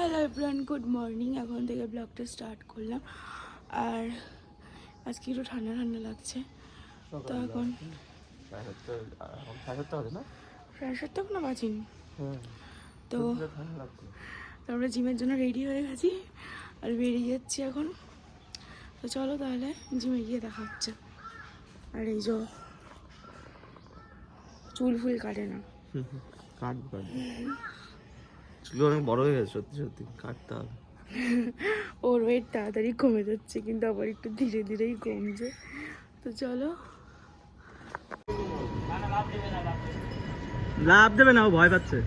Hello everyone, good morning. এখন থেকে ব্লগটা স্টার্ট করলাম। আর আজকে একটু ঠান্ডা ঠান্ডা লাগছে। তো এখন সাড়ে সাতটা এখনো বাজিনি। তো আমরা জিমের জন্য রেডি হয়ে গেছি আর বেরিয়ে যাচ্ছি এখন। তো চলো তাহলে জিমে গিয়ে দেখা হচ্ছে। আর এই যে চুল ফুল কাটে না, চুল অনেক বড় হয়ে গেছে, সত্যি সত্যি কাটতে হবে। ওর ওয়েট তাড়াতাড়ি কমে যাচ্ছে, কিন্তু আবার একটু ধীরে ধীরেই কমছে। তো চলো। লাভ দেবে না, ও ভয় পাচ্ছে।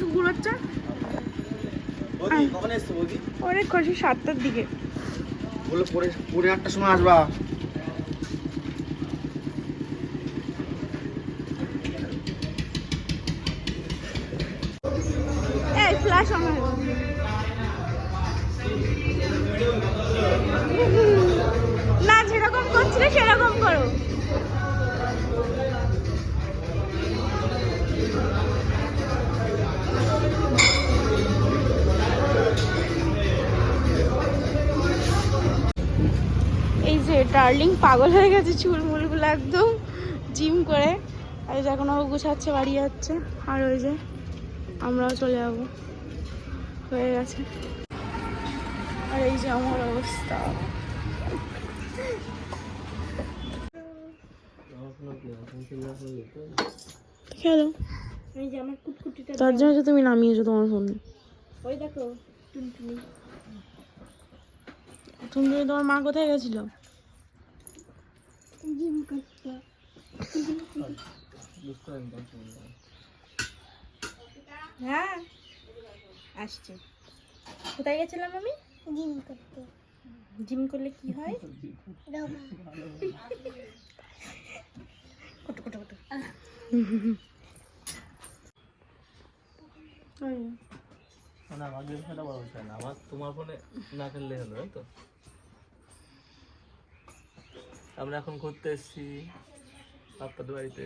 কুকুর বাচ্চা অনেক খুশি, 7টার দিকে বলে পরে 8টার সময় আসবা। ফ্ল্যাশ আমার না, যেরকম করছিলে সেরকম করো। এই যে ডার্লিং পাগল হয়ে গেছে, চুলমুলগুলো একদম জিম করে। আর এখন ও গুছাচ্ছে, বাড়ি যাচ্ছে। আর ওই যে আমরাও চলে যাবো, হয়ে গেছে। আর এই যে আমার অবস্থা, খেলো। এই যে আমার কুটকুটিটা, তার জন্য তুমি নামিয়েছো তোমার ফোন। ওই দেখো টুনটুনি। টুনটুনি তোমার মা কোথায় গেছিল? জিম করতে। হ্যাঁ আসছে। কোথায় গেছিলাম আমি? জিম করতে। জিম করলে কি হয়? কত কত কত। তোমার ফোনে না খেললে হলো, তাই তো? আমরা এখন ঘুরতে এসেছি আপনাদের বাড়িতে।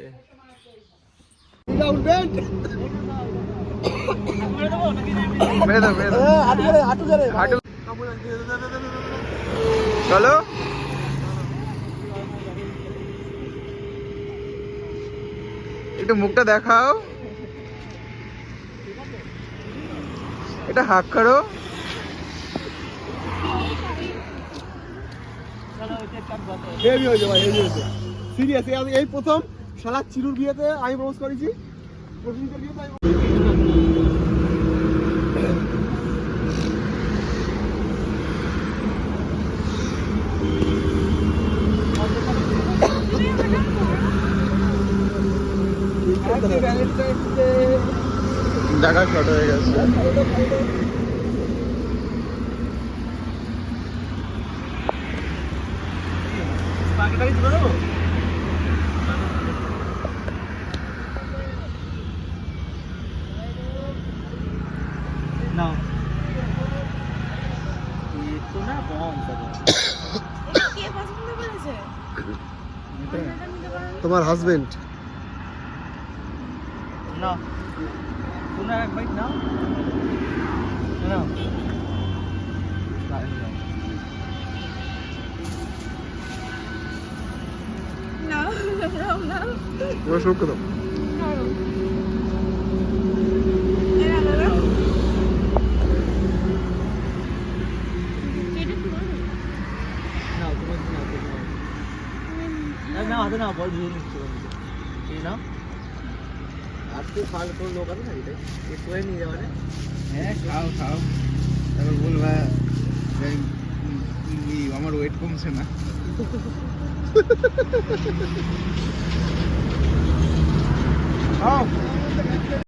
চলো একটু মুখটা দেখাও, এটা হাক করো। হেভি হয়েছে ভাই, হেভি হয়েছে সিরিয়াস। এই প্রথম শালা চিরুর বিয়েতে আমি প্রপোজ করেছি, প্রসেনজিতের বিয়েতে আমি জায়গা শর্ট হয়ে গেছে। তোমার হাজবেন্ড না, তোমরা এক বাইক নাও নাও। ওরা শুরু করো। হাতে না বল দিয়ে নিচ্ছি এই নাও আজকে খাল কোন লোক আছে না এটাই একটু নিয়ে যাবে হ্যাঁ খাও খাও তারপর বলবা যে, আমার ওয়েট কমছে না খাও